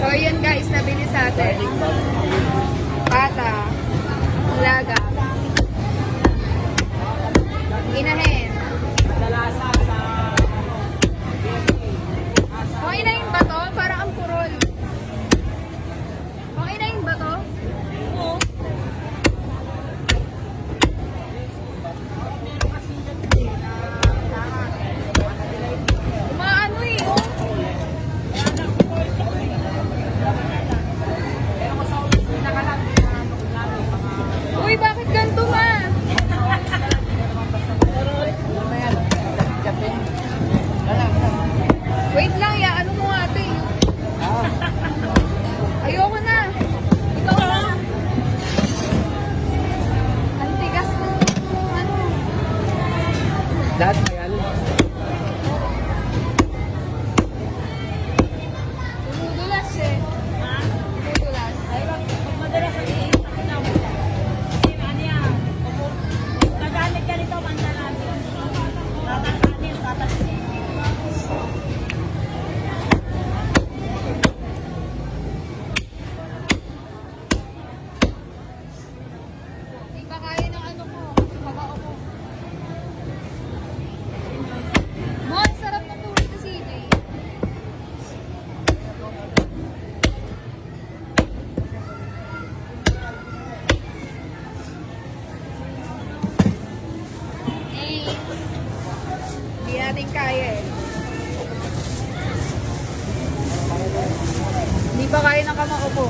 So, yun guys, nabili sa atin. Pata. Laga. Inahin. Kung inahin ba to? Parang ang kurol. Kung inahin ba to? Oo. Umaano eh, oh. Uy, bakit ganito ma? Wait lang, ya. Ano mo ate? Ayoko na. Ikaw na. Ang tigas ng ano. Lahat mayalo. Tumudulas eh. Tumudulas. Madalas ang iitak na mo. Kasi ano yan, gagamit ka nito, mandalamin. Tatakanin, tatakanin. Hindi pa kaya ng ano ko. Kabao ko. Mo, ang sarap ng tubig na CJ. Hindi natin kaya eh. Hindi pa kaya ng kamao ko.